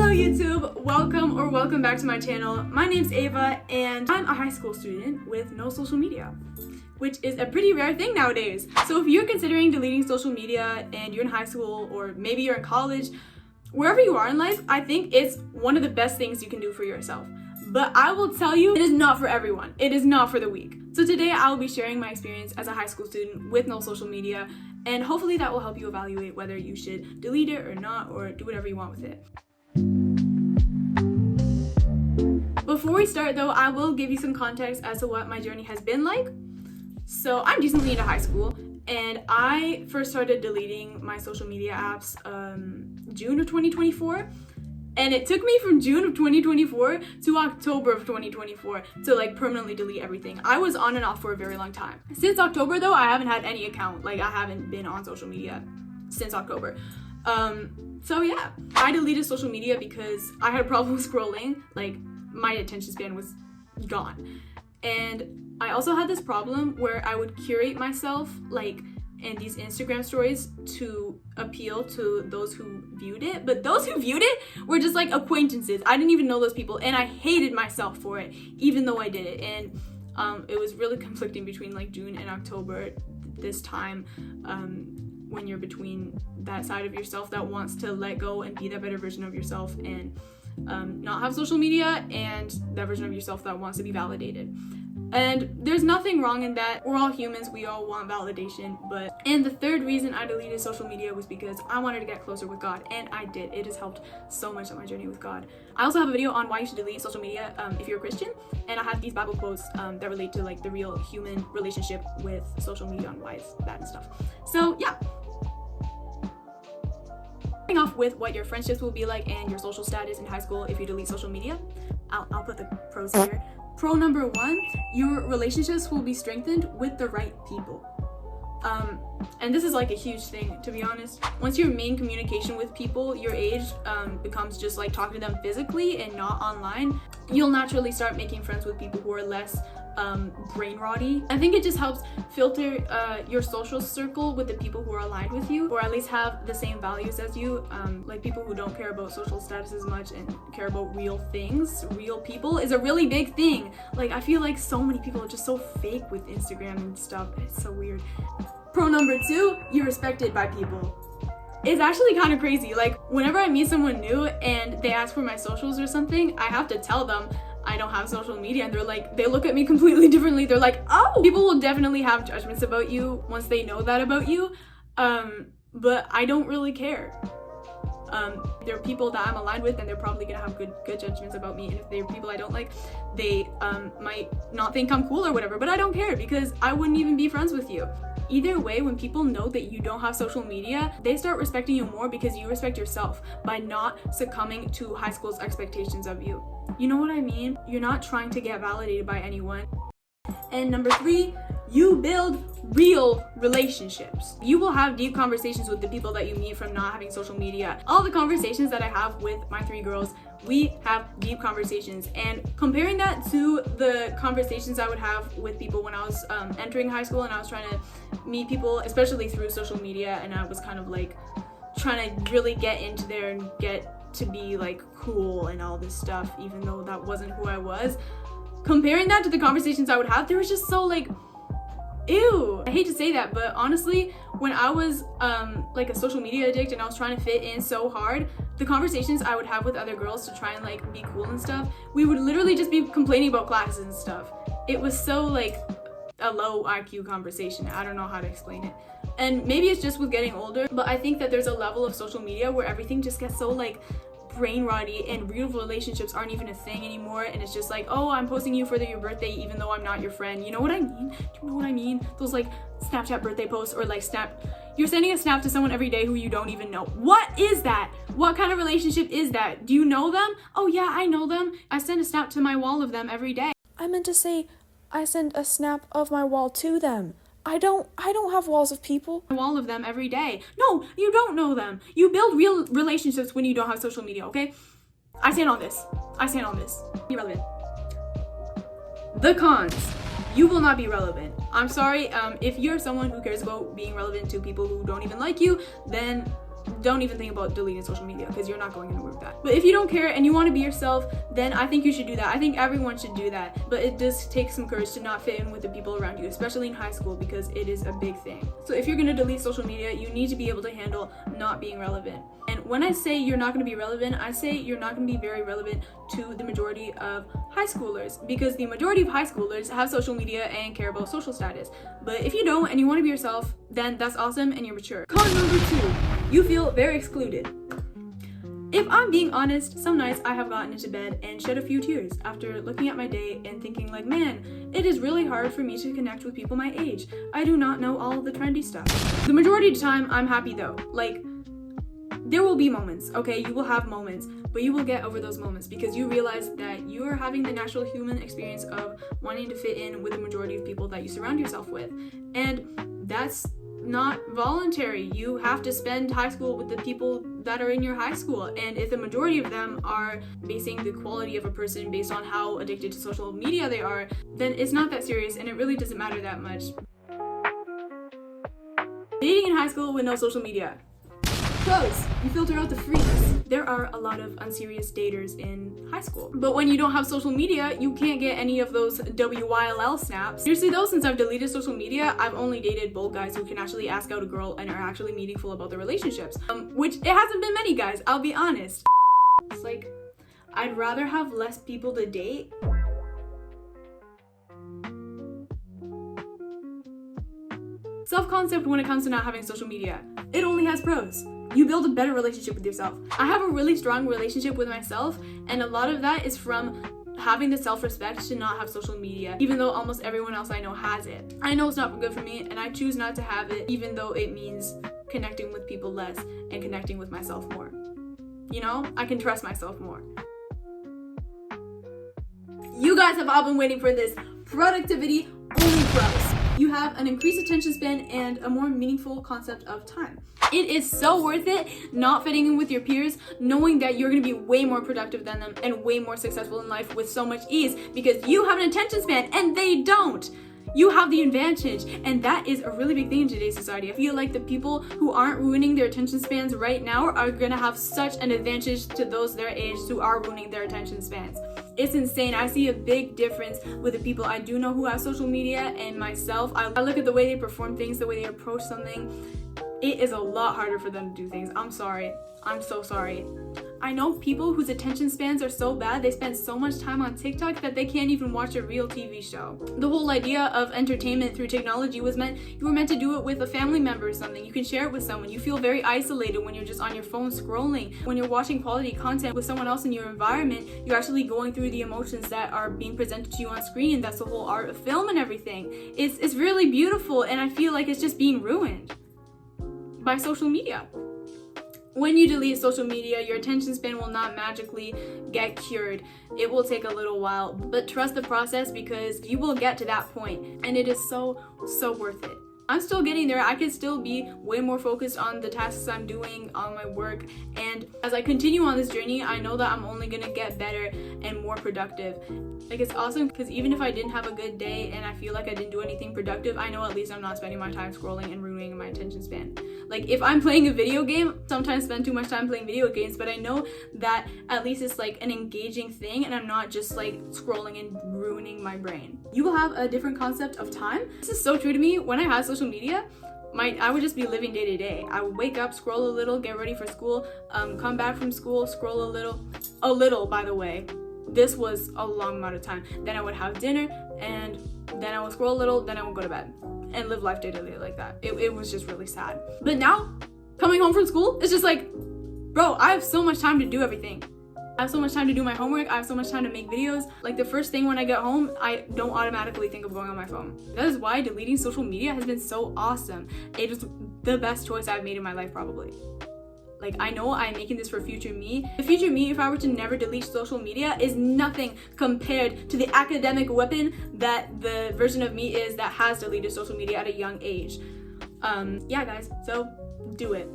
Hello YouTube, welcome back to my channel. My name's Ava and I'm a high school student with no social media, which is a pretty rare thing nowadays. So if you're considering deleting social media and you're in high school or maybe you're in college, wherever you are in life, I think it's one of the best things you can do for yourself. But I will tell you, it is not for everyone. It is not for the weak. So today I'll be sharing my experience as a high school student with no social media, and hopefully that will help you evaluate whether you should delete it or not, or do whatever you want with it. Before we start though, I will give you some context as to what my journey has been like. So I'm decently into high school, and I first started deleting my social media apps June of 2024. And it took me from June of 2024 to October of 2024 to like permanently delete everything. I was on and off for a very long time. Since October though, I haven't had any account. Like I haven't been on social media since October. So yeah, I deleted social media because I had a problem with scrolling. Like my attention span was gone. And I also had this problem where I would curate myself like in these Instagram stories to appeal to those who viewed it, but those who viewed it were just like acquaintances. I didn't even know those people, and I hated myself for it, even though I did it. And it was really conflicting between like June and October, this time when you're between that side of yourself that wants to let go and be that better version of yourself and not have social media, and that version of yourself that wants to be validated. And there's nothing wrong in that. We're all humans, we all want validation. And the third reason I deleted social media was because I wanted to get closer with God, and I did. It has helped so much on my journey with God. I also have a video on why you should delete social media if you're a Christian, and I have these Bible quotes that relate to like the real human relationship with social media and why it's bad and stuff. So yeah. Starting off with what your friendships will be like and your social status in high school if you delete social media. I'll put the pros here. Pro number one, your relationships will be strengthened with the right people. And this is like a huge thing, to be honest. Once your main communication with people your age becomes just like talking to them physically and not online, you'll naturally start making friends with people who are less brain rotty. I think it just helps filter your social circle with the people who are aligned with you, or at least have the same values as you, like people who don't care about social status as much and care about real things. Real people is a really big thing. Like I feel like so many people are just so fake with Instagram and stuff. It's so weird. Pro number two, you're respected by people. It's actually kind of crazy. Like whenever I meet someone new and they ask for my socials or something, I have to tell them I don't have social media, and they're like, they look at me completely differently. They're like, oh, people will definitely have judgments about you once they know that about you, but I don't really care. There are people that I'm aligned with, and they're probably gonna have good judgments about me, and if they're people I don't like, they might not think I'm cool or whatever, but I don't care because I wouldn't even be friends with you. Either way, when people know that you don't have social media, they start respecting you more because you respect yourself by not succumbing to high school's expectations of you. You know what I mean? You're not trying to get validated by anyone. And number three, you build real relationships. You will have deep conversations with the people that you meet from not having social media. All the conversations that I have with my three girls, we have deep conversations, and comparing that to the conversations I would have with people when I was entering high school and I was trying to meet people, especially through social media, and I was kind of like trying to really get into there and get to be like cool and all this stuff, even though that wasn't who I was. Comparing that to the conversations I would have, they were just so like, ew. I hate to say that, but honestly, when I was like a social media addict and I was trying to fit in so hard, the conversations I would have with other girls to try and like be cool and stuff, we would literally just be complaining about classes and stuff. It was so like a low IQ conversation. I don't know how to explain it. And maybe it's just with getting older, but I think that there's a level of social media where everything just gets so like brain rotty and real relationships aren't even a thing anymore, and it's just like, oh, I'm posting you for your birthday even though I'm not your friend. You know what I mean? Do you know what I mean? Those like Snapchat birthday posts, or like you're sending a snap to someone every day who you don't even know. What is that? What kind of relationship is that? Do you know them? Oh yeah, I know them. I send a snap to my wall of them every day. I meant to say I send a snap of my wall to them. I don't have walls of people. Wall of them every day. No, you don't know them. You build real relationships when you don't have social media, okay? I stand on this. Be relevant. The cons. You will not be relevant. I'm sorry, if you're someone who cares about being relevant to people who don't even like you, then don't even think about deleting social media because you're not going anywhere with that. But if you don't care and you want to be yourself, then I think you should do that. I think everyone should do that. But it does take some courage to not fit in with the people around you, especially in high school, because it is a big thing. So if you're going to delete social media, you need to be able to handle not being relevant. And when I say you're not going to be relevant, I say you're not going to be very relevant to the majority of high schoolers, because the majority of high schoolers have social media and care about social status. But if you don't and you want to be yourself, then that's awesome and you're mature. Con number 2, you feel very excluded. If I'm being honest, some nights I have gotten into bed and shed a few tears after looking at my day and thinking like, man, it is really hard for me to connect with people my age. I do not know all the trendy stuff. The majority of the time, I'm happy though. Like, there will be moments, okay? You will have moments, but you will get over those moments because you realize that you are having the natural human experience of wanting to fit in with the majority of people that you surround yourself with. And that's not voluntary. You have to spend high school with the people that are in your high school. And if the majority of them are basing the quality of a person based on how addicted to social media they are, then it's not that serious and it really doesn't matter that much. Dating in high school with no social media. Pros, you filter out the freaks. There are a lot of unserious daters in high school. But when you don't have social media, you can't get any of those WYLL snaps. Seriously though, since I've deleted social media, I've only dated bold guys who can actually ask out a girl and are actually meaningful about their relationships. Which it hasn't been many guys, I'll be honest. It's like, I'd rather have less people to date. Self-concept when it comes to not having social media. It only has pros. You build a better relationship with yourself. I have a really strong relationship with myself, and a lot of that is from having the self-respect to not have social media, even though almost everyone else I know has it. I know it's not good for me, and I choose not to have it, even though it means connecting with people less and connecting with myself more. You know, I can trust myself more. You guys have all been waiting for this. Productivity only pros. You have an increased attention span and a more meaningful concept of time. It is so worth it not fitting in with your peers, knowing that you're going to be way more productive than them and way more successful in life with so much ease because you have an attention span and they don't. You have the advantage, and that is a really big thing in today's society. I feel like the people who aren't ruining their attention spans right now are going to have such an advantage to those their age who are ruining their attention spans. It's insane. I see a big difference with the people I do know who have social media and myself. I look at the way they perform things, the way they approach something. It is a lot harder for them to do things. I'm sorry. I'm so sorry. I know people whose attention spans are so bad, they spend so much time on TikTok that they can't even watch a real TV show. The whole idea of entertainment through technology was you were meant to do it with a family member or something. You can share it with someone. You feel very isolated when you're just on your phone scrolling. When you're watching quality content with someone else in your environment, you're actually going through the emotions that are being presented to you on screen. That's the whole art of film and everything. It's really beautiful, and I feel like it's just being ruined by social media. When you delete social media, your attention span will not magically get cured. It will take a little while, but trust the process because you will get to that point, and it is so worth it. I'm still getting there. I can still be way more focused on the tasks I'm doing, on my work, and as I continue on this journey, I know that I'm only gonna get better and more productive. Like, it's awesome because even if I didn't have a good day and I feel like I didn't do anything productive, I know at least I'm not spending my time scrolling and ruining my attention span. Like, if I'm playing a video game, sometimes spend too much time playing video games, but I know that at least it's like an engaging thing and I'm not just like scrolling and ruining my brain. You will have a different concept of time. This is so true to me. When I had social media, I would just be living day to day. I would wake up, scroll a little, get ready for school, come back from school, scroll a little, by the way. This was a long amount of time. Then I would have dinner, and then I would scroll a little, then I would go to bed and live life day to day like that. It was just really sad. But now, coming home from school, it's just like, bro, I have so much time to do everything. I have so much time to do my homework. I have so much time to make videos. Like, the first thing when I get home, I don't automatically think of going on my phone. That is why deleting social media has been so awesome. It is the best choice I've made in my life, probably. Like, I know I'm making this for future me. The future me, if I were to never delete social media, is nothing compared to the academic weapon that the version of me is that has deleted social media at a young age. Yeah, guys, so do it.